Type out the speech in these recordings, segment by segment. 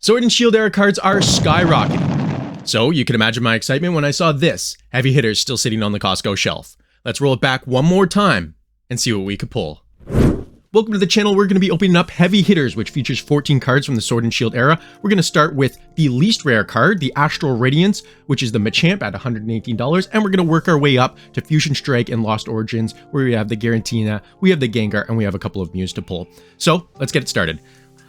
Sword and Shield era cards are skyrocketing. So you can imagine my excitement when I saw this heavy hitters still sitting on the Costco shelf. Let's roll it back one more time and see what we could pull. Welcome to the channel. We're going to be opening up heavy hitters, which features 14 cards from the Sword and Shield era. We're going to start with the least rare card, the Astral Radiance, which is the Machamp at $118. And we're going to work our way up to Fusion Strike and Lost Origins, where we have the Giratina, we have the Gengar, and we have a couple of Mews to pull. So let's get it started.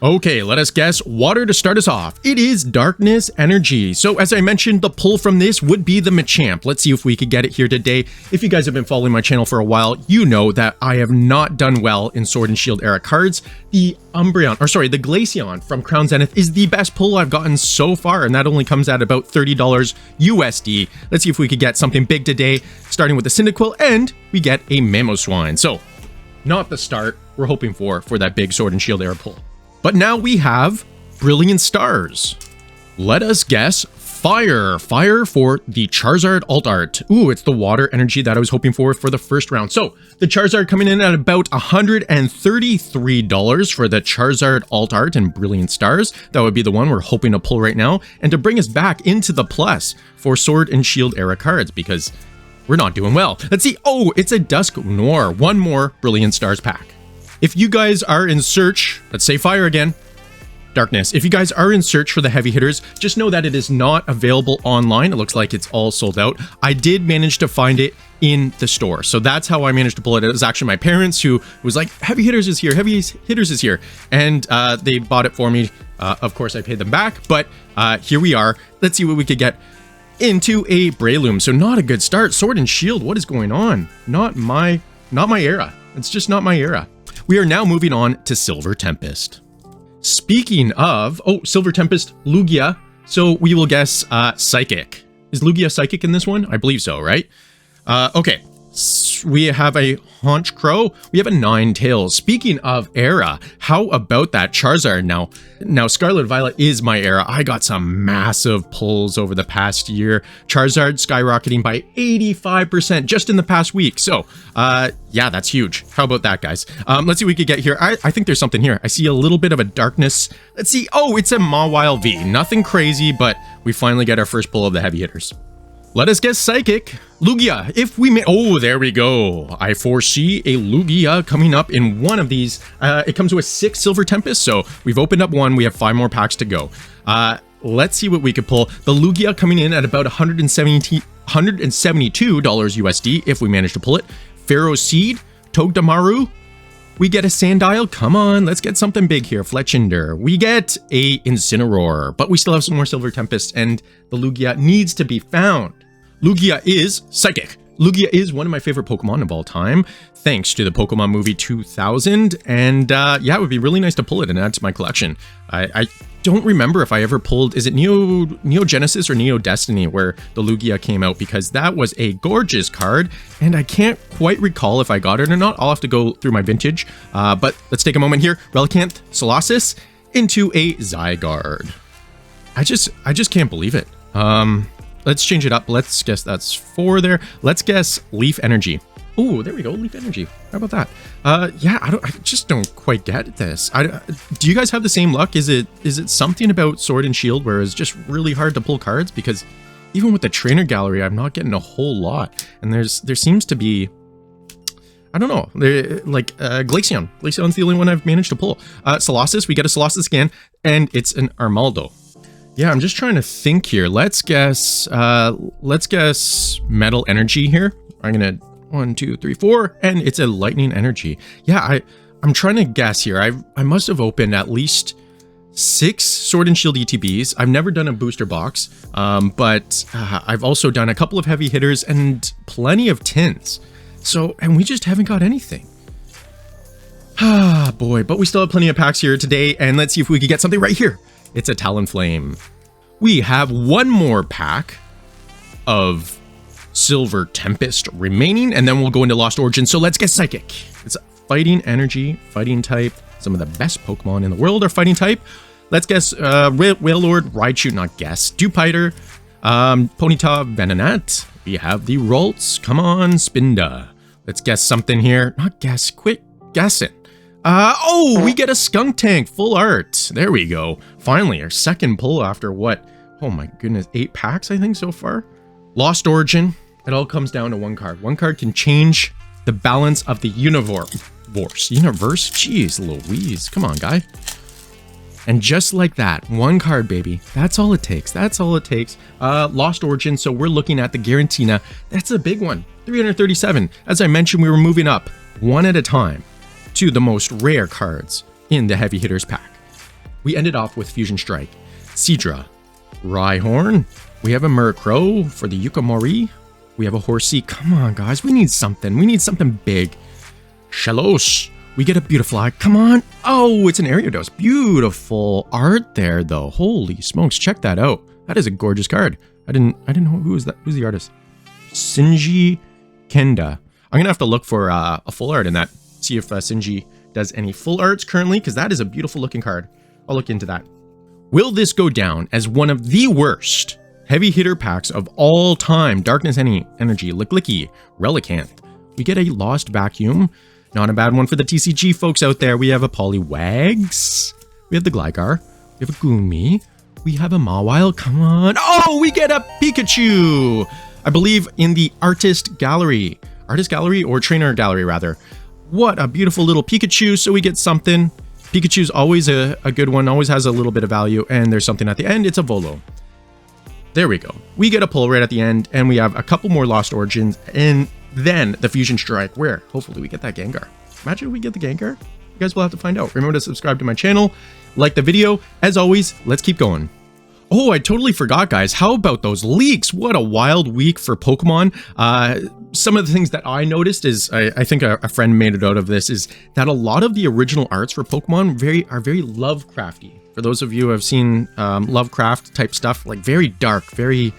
Okay, let us guess water to start us off. It is Darkness Energy. So as I mentioned, the pull from this would be the Machamp. Let's see if we could get it here today. If you guys have been following my channel for a while, you know that I have not done well in Sword and Shield era cards. The Glaceon from Crown Zenith is the best pull I've gotten so far, and that only comes at about $30 USD. Let's see if we could get something big today, starting with the Cyndaquil, and we get a Mamoswine. So, not the start we're hoping for that big Sword and Shield era pull. But now we have Brilliant Stars. Let us guess Fire. Fire for the Charizard Alt Art. Ooh, it's the water energy that I was hoping for the first round. So the Charizard coming in at about $133 for the Charizard Alt Art and Brilliant Stars. That would be the one we're hoping to pull right now. And to bring us back into the plus for Sword and Shield era cards, because we're not doing well. Let's see. Oh, it's a Dusk Noir. One more Brilliant Stars pack. If you guys are in search, let's say Fire again, Darkness. If you guys are in search for the heavy hitters, just know that it is not available online. It looks like it's all sold out. I did manage to find it in the store. So that's how I managed to pull it. It was actually my parents who was like, heavy hitters is here, heavy hitters is here. And they bought it for me. Of course, I paid them back, but here we are. Let's see what we could get into a Breloom. So not a good start. Sword and Shield, what is going on? Not my era. It's just not my era. We are now moving on to Silver Tempest. Speaking of, Silver Tempest, Lugia. So we will guess Psychic. Is Lugia Psychic in this one? I believe so, right? Okay. We have a Haunch Crow. We have a Ninetales. Speaking of era, how about that Charizard? Now Scarlet Violet is my era. I got some massive pulls over the past year. Charizard skyrocketing by 85% just in the past week. So, yeah, that's huge. How about that, guys? Let's see what we could get here. I think there's something here. I see a little bit of a darkness. Let's see. Oh, it's a Mawile V. Nothing crazy, but we finally get our first pull of the heavy hitters. Let us guess Psychic. Lugia, if we may. Oh, there we go. I foresee a Lugia coming up in one of these. It comes with 6 Silver Tempest, so we've opened up one. We have 5 more packs to go. Let's see what we could pull. The Lugia coming in at about $172 USD if we manage to pull it. Pharaoh Seed, Togedemaru. We get a Sandile. Come on, let's get something big here. Fletchinder. We get a Incineroar, but we still have some more Silver Tempest, and the Lugia needs to be found. Lugia is Psychic. Lugia is one of my favorite Pokemon of all time, thanks to the Pokemon movie 2000, and yeah, it would be really nice to pull it and add to my collection. I don't remember if I ever pulled, is it Neo Genesis or Neo Destiny where the Lugia came out, because that was a gorgeous card, and I can't quite recall if I got it or not. I'll have to go through my vintage, but let's take a moment here. Relicanth, Colossus, into a Zygarde. I just can't believe it. Let's change it up. Let's guess that's 4 there. Let's guess Leaf Energy. Oh, there we go. Leaf Energy. How about that? Yeah, I just don't quite get this. Do you guys have the same luck? Is it something about Sword and Shield where it's just really hard to pull cards? Because even with the trainer gallery, I'm not getting a whole lot. And there seems to be, I don't know, Glaceon. Glaceon's the only one I've managed to pull. Colossus, we get a Colossus again, and it's an Armaldo. Yeah, I'm just trying to think here. Let's guess Metal Energy here. I'm gonna 1, 2, 3, 4, and it's a Lightning Energy. Yeah, I'm trying to guess here. I must have opened at least 6 Sword and Shield ETBs. I've never done a booster box, but I've also done a couple of heavy hitters and plenty of tins. So, and we just haven't got anything. Ah, boy, but we still have plenty of packs here today, and let's see if we can get something right here. It's a Talonflame. We have one more pack of Silver Tempest remaining, and then we'll go into Lost Origins. So let's get Psychic. It's Fighting Energy, Fighting type. Some of the best Pokemon in the world are Fighting type. Let's guess Wailord, Raichu, not guess. Dewpider, Ponyta, Venonat. We have the Ralts. Come on, Spinda. Let's guess something here. Not guess, quit guessing. Oh, we get a Skunk Tank, full art. There we go. Finally, our second pull after what? Oh my goodness, 8 packs, I think, so far. Lost Origin. It all comes down to one card. One card can change the balance of the universe. Jeez Louise. Come on, guy. And just like that, one card, baby. That's all it takes. That's all it takes. Lost Origin, so we're looking at the Giratina. That's a big one. 337. As I mentioned, we were moving up one at a time to the most rare cards in the Heavy Hitters pack. We ended off with Fusion Strike, Seadra, Rhyhorn. We have a Murkrow for the Yukamori. We have a Horsey. Come on, guys. We need something. We need something big. Shellos. We get a Beautifly. Come on. Oh, it's an Ariados. Beautiful art there, though. Holy smokes. Check that out. That is a gorgeous card. I didn't know who was that. Who's the artist? Shinji Kenda. I'm going to have to look for a full art in that. See if Shinji does any full arts currently, because that is a beautiful looking card. I'll look into that. Will this go down as one of the worst heavy hitter packs of all time? Darkness Energy, Licklicky, Relicanth. We get a Lost Vacuum. Not a bad one for the TCG folks out there. We have a Poliwags. We have the Gligar. We have a Goomy. We have a Mawile. Come on. Oh, we get a Pikachu. I believe in the Artist Gallery. Artist Gallery or Trainer Gallery, rather. What a beautiful little Pikachu. So we get something. Pikachu's always a good one. Always has a little bit of value. And there's something at the end. It's a Volo. There we go. We get a pull right at the end. And we have a couple more Lost Origins. And then the Fusion Strike, where hopefully we get that Gengar. Imagine if we get the Gengar. You guys will have to find out. Remember to subscribe to my channel, like the video. As always, let's keep going. Oh, I totally forgot, guys. How about those leaks? What a wild week for Pokemon. Some of the things that I noticed is, I think a friend made it out of this, is that a lot of the original arts for Pokemon are very Lovecrafty. For those of you who have seen Lovecraft type stuff, like very dark, very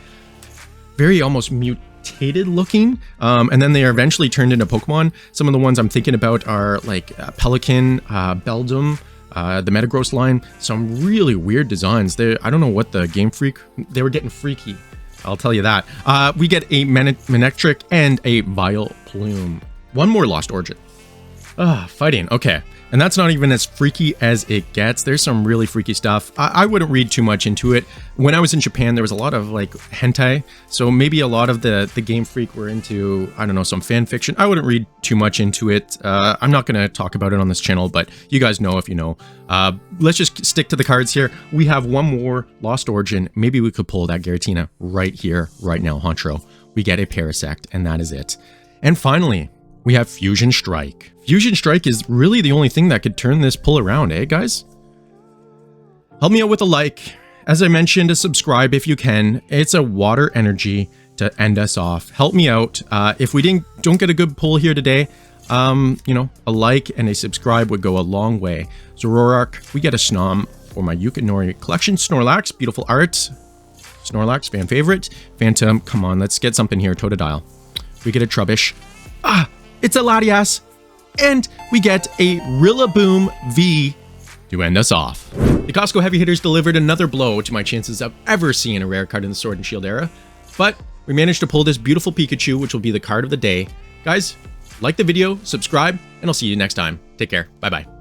almost mutated looking, and then they are eventually turned into Pokemon. Some of the ones I'm thinking about are like Pelican, Beldum, the Metagross line. Some really weird designs. I don't know what the Game Freak, they were getting freaky, I'll tell you that. We get a Manectric and a Vileplume. One more Lost Origin. Fighting, okay. And that's not even as freaky as it gets. There's some really freaky stuff. I wouldn't read too much into it. When I was in Japan, there was a lot of like hentai. So maybe a lot of the Game Freak were into, I don't know, some fan fiction. I wouldn't read too much into it. I'm not going to talk about it on this channel, but you guys know if you know. Let's just stick to the cards here. We have one more Lost Origin. Maybe we could pull that Giratina right here, right now, Honchro. We get a Parasect, and that is it. And finally, we have Fusion Strike. Fusion Strike is really the only thing that could turn this pull around, eh, guys? Help me out with a like. As I mentioned, a subscribe if you can. It's a water energy to end us off. Help me out. If we don't get a good pull here today, you know, a like and a subscribe would go a long way. Zoroark, we get a Snom for my Yukinori collection. Snorlax, beautiful art. Snorlax, fan favorite. Phantom, come on, let's get something here. Totodile. We get a Trubbish. It's a Latias. And we get a Rillaboom V to end us off. The Costco Heavy Hitters delivered another blow to my chances of ever seeing a rare card in the Sword and Shield era. But we managed to pull this beautiful Pikachu, which will be the card of the day. Guys, like the video, subscribe, and I'll see you next time. Take care. Bye-bye.